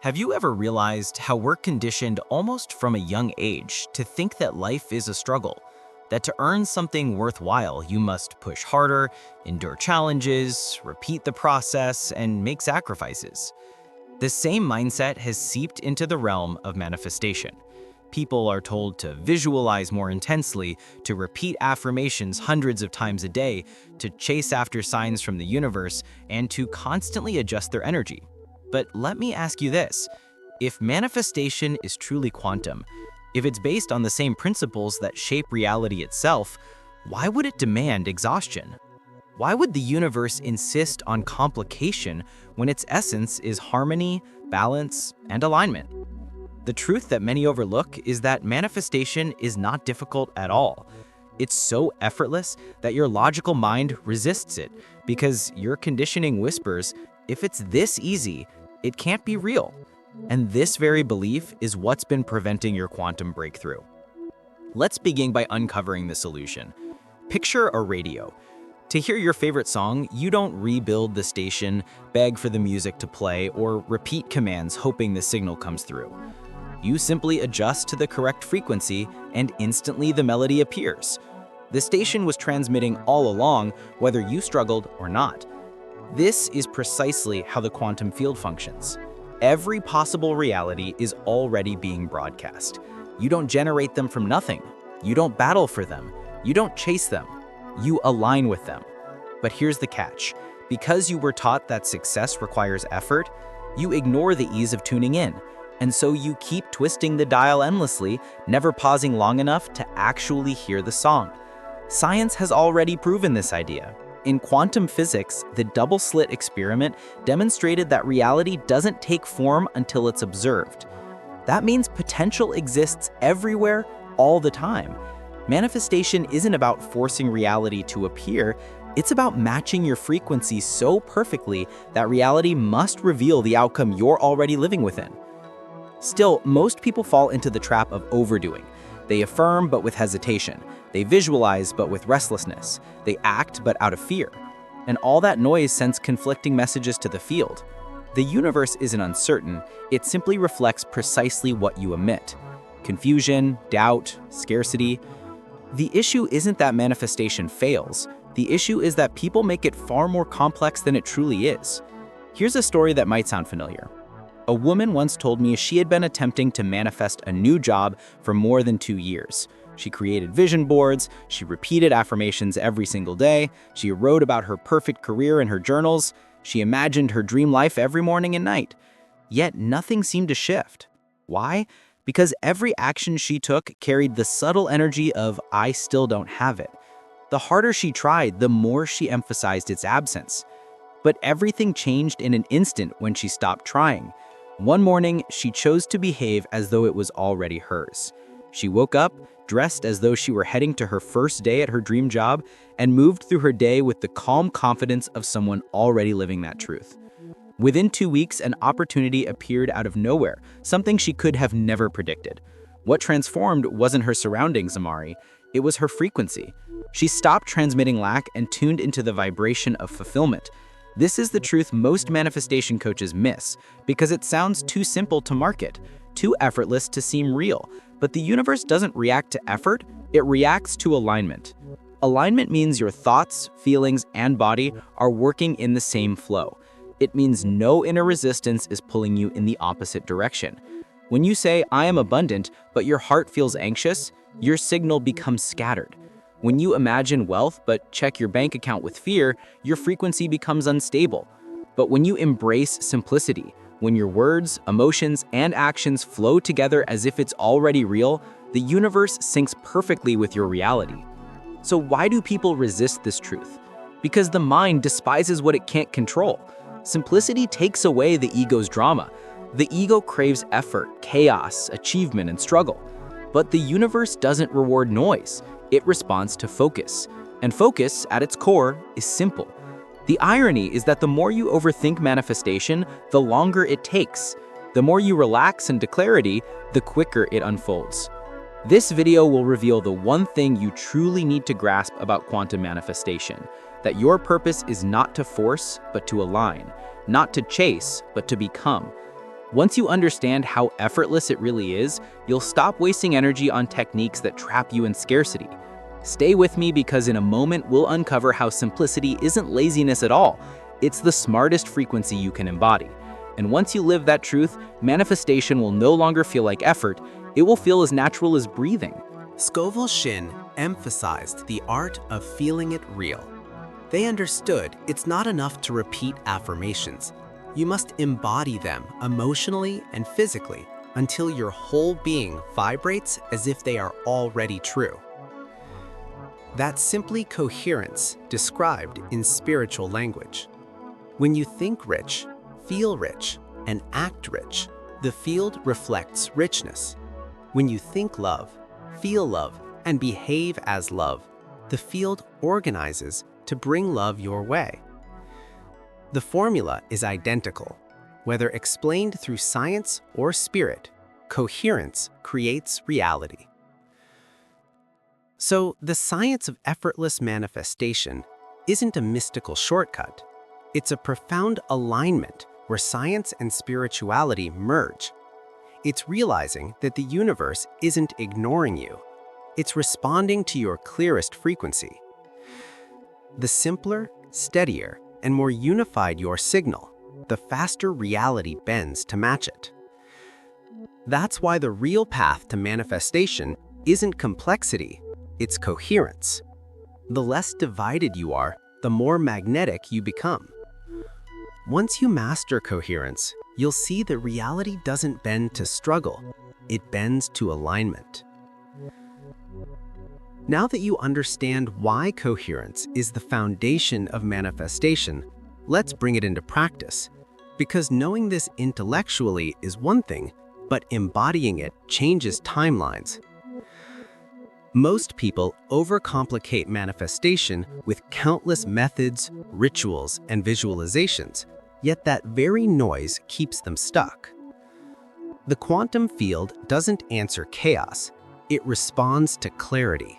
Have you ever realized how we're conditioned almost from a young age to think that life is a struggle? That to earn something worthwhile, you must push harder, endure challenges, repeat the process, and make sacrifices. The same mindset has seeped into the realm of manifestation. People are told to visualize more intensely, to repeat affirmations hundreds of times a day, to chase after signs from the universe, and to constantly adjust their energy. But let me ask you this. If manifestation is truly quantum, if it's based on the same principles that shape reality itself, why would it demand exhaustion? Why would the universe insist on complication when its essence is harmony, balance, and alignment? The truth that many overlook is that manifestation is not difficult at all. It's so effortless that your logical mind resists it because your conditioning whispers, if it's this easy, it can't be real. And this very belief is what's been preventing your quantum breakthrough. Let's begin by uncovering the solution. Picture a radio. To hear your favorite song, you don't rebuild the station, beg for the music to play, or repeat commands hoping the signal comes through. You simply adjust to the correct frequency, and instantly the melody appears. The station was transmitting all along, whether you struggled or not. This is precisely how the quantum field functions. Every possible reality is already being broadcast. You don't generate them from nothing. You don't battle for them. You don't chase them. You align with them. But here's the catch. Because you were taught that success requires effort, you ignore the ease of tuning in. And so you keep twisting the dial endlessly, never pausing long enough to actually hear the song. Science has already proven this idea. In quantum physics, the double-slit experiment demonstrated that reality doesn't take form until it's observed. That means potential exists everywhere, all the time. Manifestation isn't about forcing reality to appear, it's about matching your frequency so perfectly that reality must reveal the outcome you're already living within. Still, most people fall into the trap of overdoing. They affirm, but with hesitation. They visualize, but with restlessness. They act, but out of fear. And all that noise sends conflicting messages to the field. The universe isn't uncertain, it simply reflects precisely what you emit. Confusion, doubt, scarcity. The issue isn't that manifestation fails. The issue is that people make it far more complex than it truly is. Here's a story that might sound familiar. A woman once told me she had been attempting to manifest a new job for more than 2 years. She created vision boards, she repeated affirmations every single day, she wrote about her perfect career in her journals, she imagined her dream life every morning and night. Yet nothing seemed to shift. Why? Because every action she took carried the subtle energy of "I still don't have it." The harder she tried, the more she emphasized its absence. But everything changed in an instant when she stopped trying. One morning, she chose to behave as though it was already hers. She woke up, dressed as though she were heading to her first day at her dream job, and moved through her day with the calm confidence of someone already living that truth. Within 2 weeks, an opportunity appeared out of nowhere, something she could have never predicted. What transformed wasn't her surroundings, Amari. It was her frequency. She stopped transmitting lack and tuned into the vibration of fulfillment. This is the truth most manifestation coaches miss, because it sounds too simple to market, too effortless to seem real. But the universe doesn't react to effort, it reacts to alignment. Alignment means your thoughts, feelings, and body are working in the same flow. It means no inner resistance is pulling you in the opposite direction. When you say, "I am abundant," but your heart feels anxious, your signal becomes scattered. When you imagine wealth but check your bank account with fear, your frequency becomes unstable. But when you embrace simplicity, when your words, emotions, and actions flow together as if it's already real, the universe syncs perfectly with your reality. So why do people resist this truth? Because the mind despises what it can't control. Simplicity takes away the ego's drama. The ego craves effort, chaos, achievement, and struggle. But the universe doesn't reward noise. It responds to focus. And focus, at its core, is simple. The irony is that the more you overthink manifestation, the longer it takes. The more you relax into clarity, the quicker it unfolds. This video will reveal the one thing you truly need to grasp about quantum manifestation, that your purpose is not to force, but to align, not to chase, but to become. Once you understand how effortless it really is, you'll stop wasting energy on techniques that trap you in scarcity. Stay with me because in a moment we'll uncover how simplicity isn't laziness at all. It's the smartest frequency you can embody. And once you live that truth, manifestation will no longer feel like effort, it will feel as natural as breathing. Scoville Shin emphasized the art of feeling it real. They understood it's not enough to repeat affirmations. You must embody them emotionally and physically until your whole being vibrates as if they are already true. That's simply coherence described in spiritual language. When you think rich, feel rich, and act rich, the field reflects richness. When you think love, feel love, and behave as love, the field organizes to bring love your way. The formula is identical. Whether explained through science or spirit, coherence creates reality. So, the science of effortless manifestation isn't a mystical shortcut. It's a profound alignment where science and spirituality merge. It's realizing that the universe isn't ignoring you. It's responding to your clearest frequency. The simpler, steadier, and more unified your signal, the faster reality bends to match it. That's why the real path to manifestation isn't complexity, it's coherence. The less divided you are, the more magnetic you become. Once you master coherence, you'll see that reality doesn't bend to struggle, it bends to alignment. Now that you understand why coherence is the foundation of manifestation, let's bring it into practice. Because knowing this intellectually is one thing, but embodying it changes timelines. Most people overcomplicate manifestation with countless methods, rituals, and visualizations, yet that very noise keeps them stuck. The quantum field doesn't answer chaos, it responds to clarity.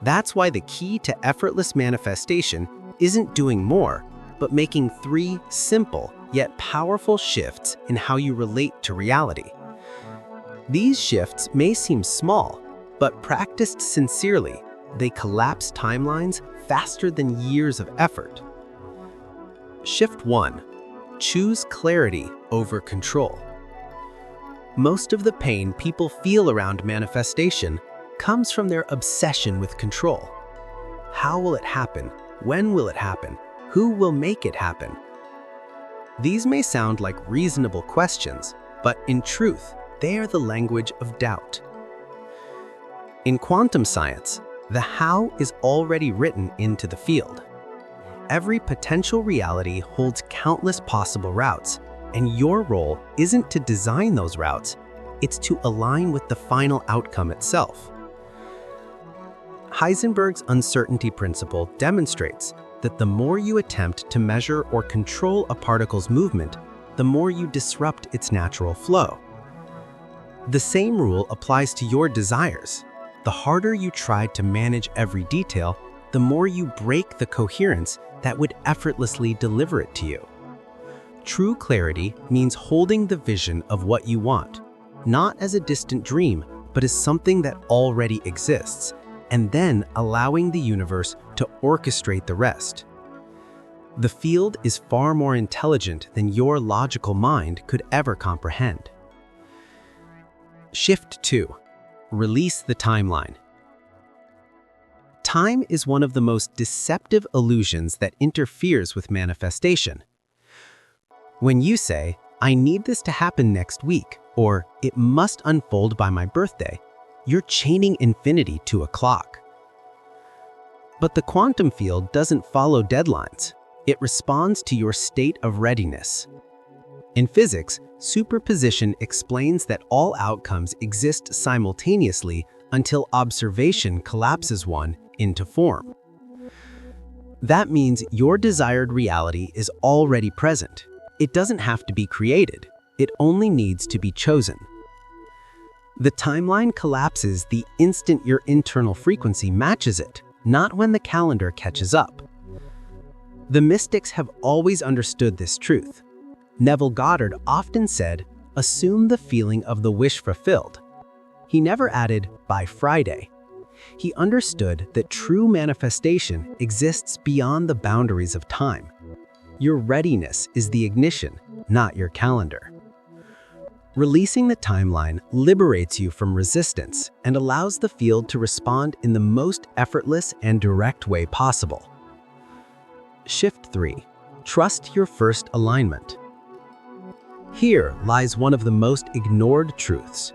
That's why the key to effortless manifestation isn't doing more, but making 3 simple yet powerful shifts in how you relate to reality. These shifts may seem small, but practiced sincerely, they collapse timelines faster than years of effort. Shift 1. Choose clarity over control. Most of the pain people feel around manifestation comes from their obsession with control. How will it happen? When will it happen? Who will make it happen? These may sound like reasonable questions, but in truth, they are the language of doubt. In quantum science, the how is already written into the field. Every potential reality holds countless possible routes, and your role isn't to design those routes, it's to align with the final outcome itself. Heisenberg's uncertainty principle demonstrates that the more you attempt to measure or control a particle's movement, the more you disrupt its natural flow. The same rule applies to your desires. The harder you try to manage every detail, the more you break the coherence that would effortlessly deliver it to you. True clarity means holding the vision of what you want, not as a distant dream, but as something that already exists, and then allowing the universe to orchestrate the rest. The field is far more intelligent than your logical mind could ever comprehend. Shift 2. Release the timeline. Time is one of the most deceptive illusions that interferes with manifestation. When you say, "I need this to happen next week," or "it must unfold by my birthday," you're chaining infinity to a clock. But the quantum field doesn't follow deadlines. It responds to your state of readiness. In physics, superposition explains that all outcomes exist simultaneously until observation collapses one into form. That means your desired reality is already present. It doesn't have to be created. It only needs to be chosen. The timeline collapses the instant your internal frequency matches it, not when the calendar catches up. The mystics have always understood this truth. Neville Goddard often said, "Assume the feeling of the wish fulfilled." He never added, "by Friday." He understood that true manifestation exists beyond the boundaries of time. Your readiness is the ignition, not your calendar. Releasing the timeline liberates you from resistance and allows the field to respond in the most effortless and direct way possible. Shift 3. Trust your first alignment. Here lies one of the most ignored truths.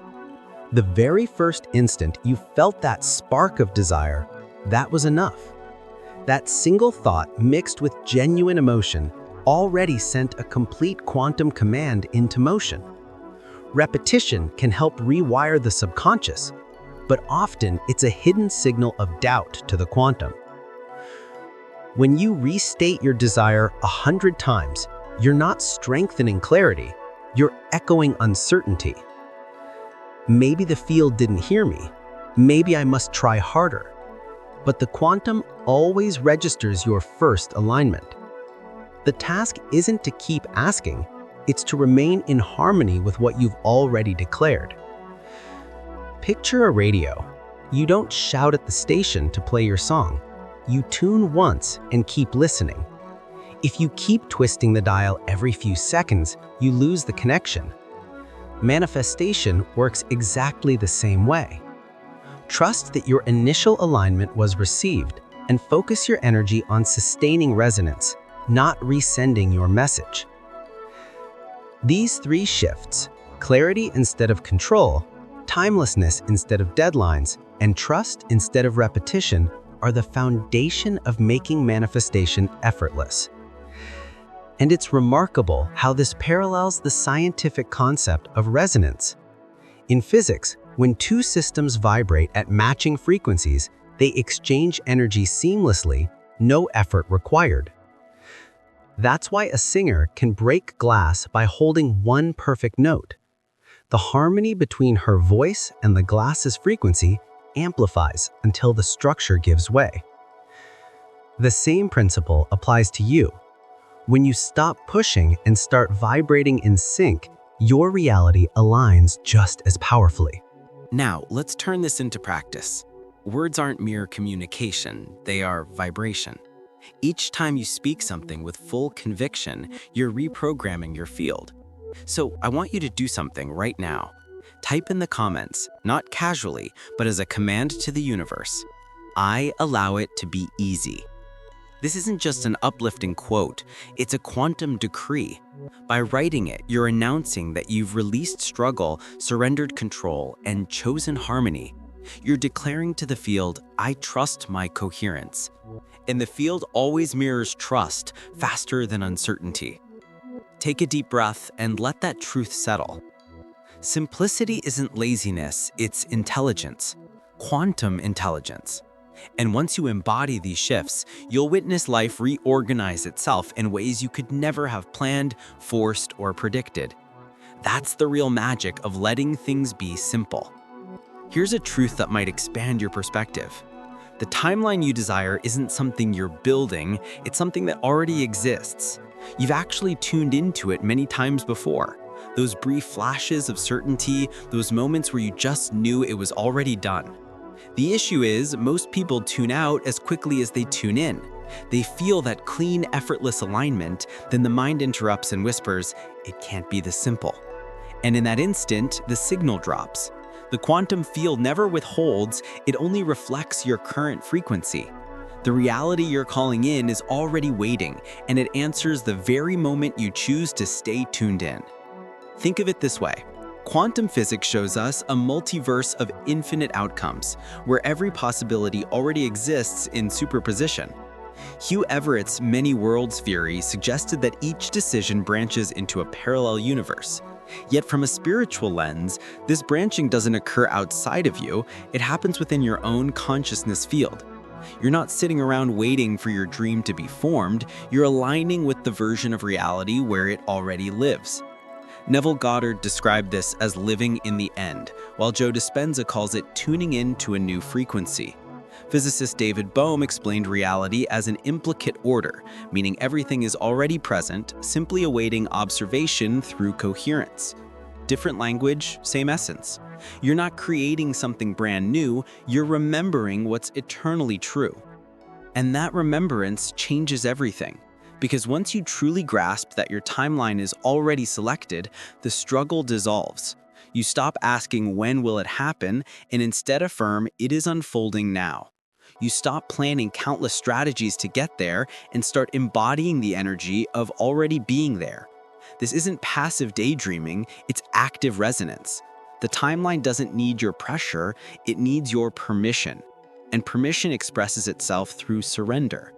The very first instant you felt that spark of desire, that was enough. That single thought mixed with genuine emotion already sent a complete quantum command into motion. Repetition can help rewire the subconscious, but often it's a hidden signal of doubt to the quantum. When you restate your desire 100 times, you're not strengthening clarity, you're echoing uncertainty. Maybe the field didn't hear me. Maybe I must try harder. But the quantum always registers your first alignment. The task isn't to keep asking, it's to remain in harmony with what you've already declared. Picture a radio. You don't shout at the station to play your song. You tune once and keep listening. If you keep twisting the dial every few seconds, you lose the connection. Manifestation works exactly the same way. Trust that your initial alignment was received and focus your energy on sustaining resonance, not resending your message. These 3 shifts, clarity instead of control, timelessness instead of deadlines, and trust instead of repetition, are the foundation of making manifestation effortless. And it's remarkable how this parallels the scientific concept of resonance. In physics, when 2 systems vibrate at matching frequencies, they exchange energy seamlessly, no effort required. That's why a singer can break glass by holding one perfect note. The harmony between her voice and the glass's frequency amplifies until the structure gives way. The same principle applies to you. When you stop pushing and start vibrating in sync, your reality aligns just as powerfully. Now, let's turn this into practice. Words aren't mere communication, they are vibration. Each time you speak something with full conviction, you're reprogramming your field. So I want you to do something right now. Type in the comments, not casually, but as a command to the universe. I allow it to be easy. This isn't just an uplifting quote, it's a quantum decree. By writing it, you're announcing that you've released struggle, surrendered control, and chosen harmony. You're declaring to the field, I trust my coherence. And the field always mirrors trust faster than uncertainty. Take a deep breath and let that truth settle. Simplicity isn't laziness, it's intelligence, quantum intelligence. And once you embody these shifts, you'll witness life reorganize itself in ways you could never have planned, forced, or predicted. That's the real magic of letting things be simple. Here's a truth that might expand your perspective. The timeline you desire isn't something you're building, it's something that already exists. You've actually tuned into it many times before. Those brief flashes of certainty, those moments where you just knew it was already done. The issue is, most people tune out as quickly as they tune in. They feel that clean, effortless alignment, then the mind interrupts and whispers, it can't be this simple. And in that instant, the signal drops. The quantum field never withholds, it only reflects your current frequency. The reality you're calling in is already waiting, and it answers the very moment you choose to stay tuned in. Think of it this way. Quantum physics shows us a multiverse of infinite outcomes, where every possibility already exists in superposition. Hugh Everett's many worlds theory suggested that each decision branches into a parallel universe. Yet from a spiritual lens, this branching doesn't occur outside of you, it happens within your own consciousness field. You're not sitting around waiting for your dream to be formed, you're aligning with the version of reality where it already lives. Neville Goddard described this as living in the end, while Joe Dispenza calls it tuning in to a new frequency. Physicist David Bohm explained reality as an implicate order, meaning everything is already present, simply awaiting observation through coherence. Different language, same essence. You're not creating something brand new, you're remembering what's eternally true. And that remembrance changes everything. Because once you truly grasp that your timeline is already selected, the struggle dissolves. You stop asking when will it happen and instead affirm it is unfolding now. You stop planning countless strategies to get there and start embodying the energy of already being there. This isn't passive daydreaming, it's active resonance. The timeline doesn't need your pressure, it needs your permission. And permission expresses itself through surrender.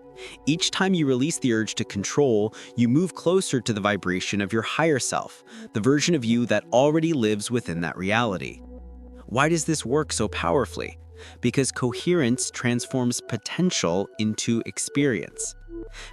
Each time you release the urge to control, you move closer to the vibration of your higher self, the version of you that already lives within that reality. Why does this work so powerfully? Because coherence transforms potential into experience.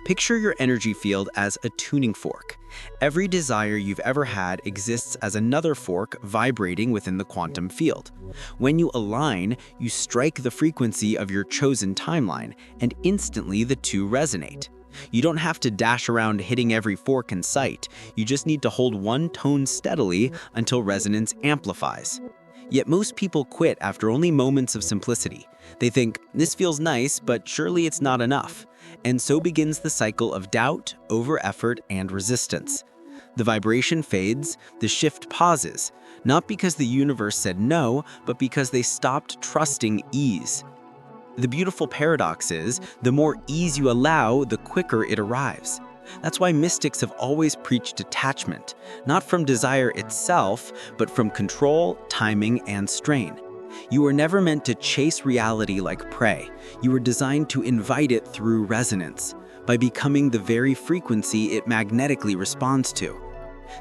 Picture your energy field as a tuning fork. Every desire you've ever had exists as another fork vibrating within the quantum field. When you align, you strike the frequency of your chosen timeline, and instantly the two resonate. You don't have to dash around hitting every fork in sight. You just need to hold one tone steadily until resonance amplifies. Yet most people quit after only moments of simplicity. They think, this feels nice, but surely it's not enough. And so begins the cycle of doubt, over-effort, and resistance. The vibration fades, the shift pauses, not because the universe said no, but because they stopped trusting ease. The beautiful paradox is, the more ease you allow, the quicker it arrives. That's why mystics have always preached detachment, not from desire itself, but from control, timing, and strain. You were never meant to chase reality like prey. You were designed to invite it through resonance, by becoming the very frequency it magnetically responds to.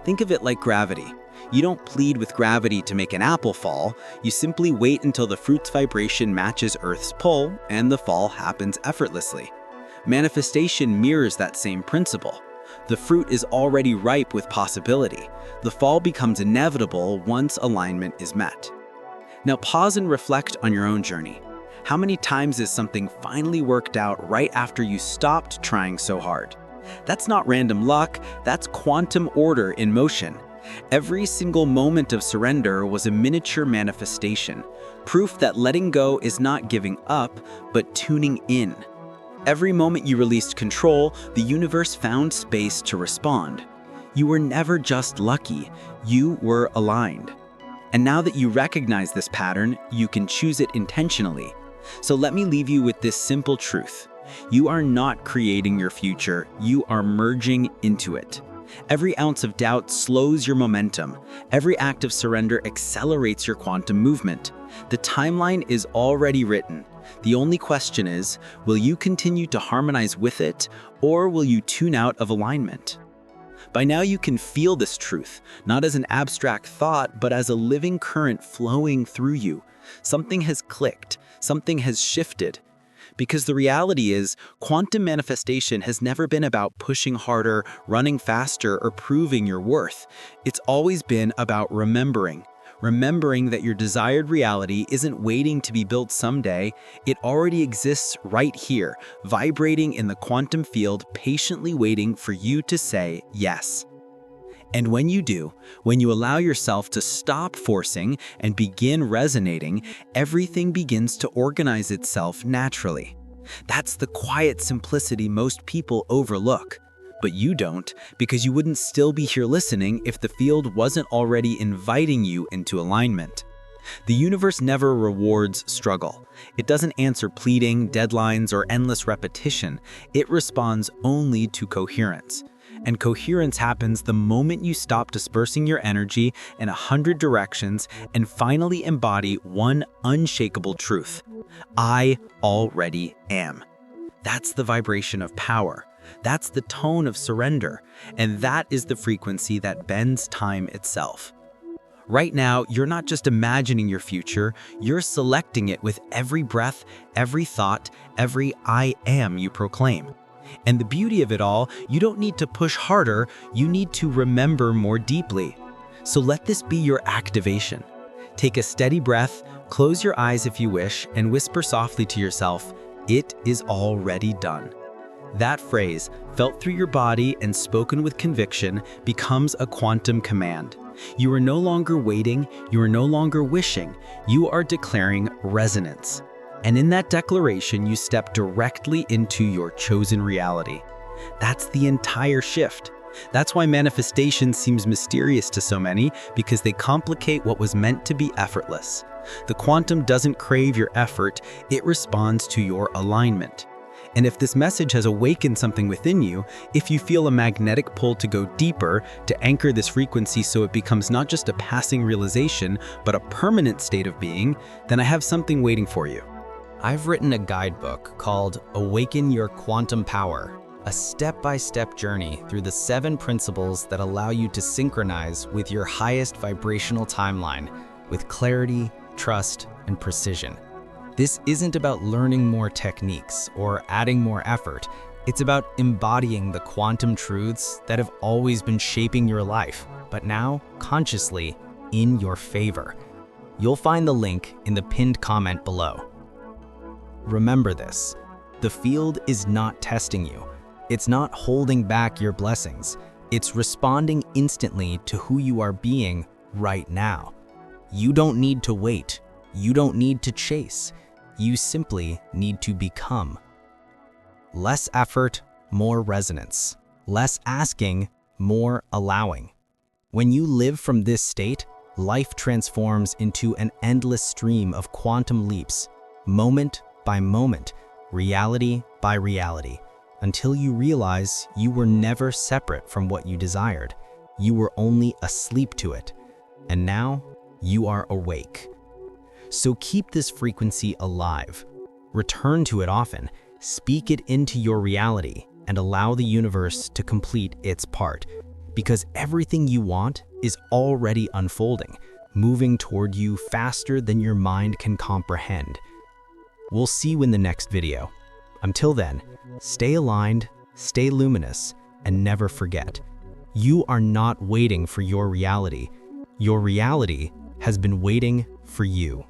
Think of it like gravity. You don't plead with gravity to make an apple fall, you simply wait until the fruit's vibration matches Earth's pull, and the fall happens effortlessly. Manifestation mirrors that same principle. The fruit is already ripe with possibility. The fall becomes inevitable once alignment is met. Now pause and reflect on your own journey. How many times has something finally worked out right after you stopped trying so hard? That's not random luck, that's quantum order in motion. Every single moment of surrender was a miniature manifestation, proof that letting go is not giving up, but tuning in. Every moment you released control, the universe found space to respond. You were never just lucky, you were aligned. And now that you recognize this pattern, you can choose it intentionally. So let me leave you with this simple truth. You are not creating your future, you are merging into it. Every ounce of doubt slows your momentum. Every act of surrender accelerates your quantum movement. The timeline is already written. The only question is, will you continue to harmonize with it, or will you tune out of alignment? By now you can feel this truth, not as an abstract thought, but as a living current flowing through you. Something has clicked, something has shifted. Because the reality is, quantum manifestation has never been about pushing harder, running faster, or proving your worth. It's always been about remembering that your desired reality isn't waiting to be built someday, it already exists right here, vibrating in the quantum field, patiently waiting for you to say yes. And when you do, when you allow yourself to stop forcing and begin resonating, everything begins to organize itself naturally. That's the quiet simplicity most people overlook. But you don't, because you wouldn't still be here listening if the field wasn't already inviting you into alignment. The universe never rewards struggle. It doesn't answer pleading, deadlines, or endless repetition. It responds only to coherence. And coherence happens the moment you stop dispersing your energy in 100 directions and finally embody one unshakable truth. I already am. That's the vibration of power. That's the tone of surrender. And that is the frequency that bends time itself. Right now, you're not just imagining your future, you're selecting it with every breath, every thought, every I am you proclaim. And the beauty of it all, you don't need to push harder, you need to remember more deeply. So let this be your activation. Take a steady breath, Close your eyes if you wish and whisper softly to yourself, "It is already done." That phrase, felt through your body and spoken with conviction, becomes a quantum command. You are no longer waiting, you are no longer wishing, you are declaring resonance. And in that declaration, you step directly into your chosen reality. That's the entire shift. That's why manifestation seems mysterious to so many, because they complicate what was meant to be effortless. The quantum doesn't crave your effort, it responds to your alignment. And if this message has awakened something within you, if you feel a magnetic pull to go deeper, to anchor this frequency so it becomes not just a passing realization, but a permanent state of being, then I have something waiting for you. I've written a guidebook called Awaken Your Quantum Power, a step-by-step journey through the 7 principles that allow you to synchronize with your highest vibrational timeline with clarity, trust, and precision. This isn't about learning more techniques or adding more effort. It's about embodying the quantum truths that have always been shaping your life, but now, consciously, in your favor. You'll find the link in the pinned comment below. Remember this, the field is not testing you. It's not holding back your blessings. It's responding instantly to who you are being right now. You don't need to wait. You don't need to chase. You simply need to become. Less effort, more resonance. Less asking, more allowing. When you live from this state, life transforms into an endless stream of quantum leaps, moment by moment, reality by reality, until you realize you were never separate from what you desired. You were only asleep to it. And now, you are awake. So keep this frequency alive. Return to it often, speak it into your reality, and allow the universe to complete its part. Because everything you want is already unfolding, moving toward you faster than your mind can comprehend. We'll see you in the next video. Until then, stay aligned, stay luminous, and never forget, you are not waiting for your reality. Your reality has been waiting for you.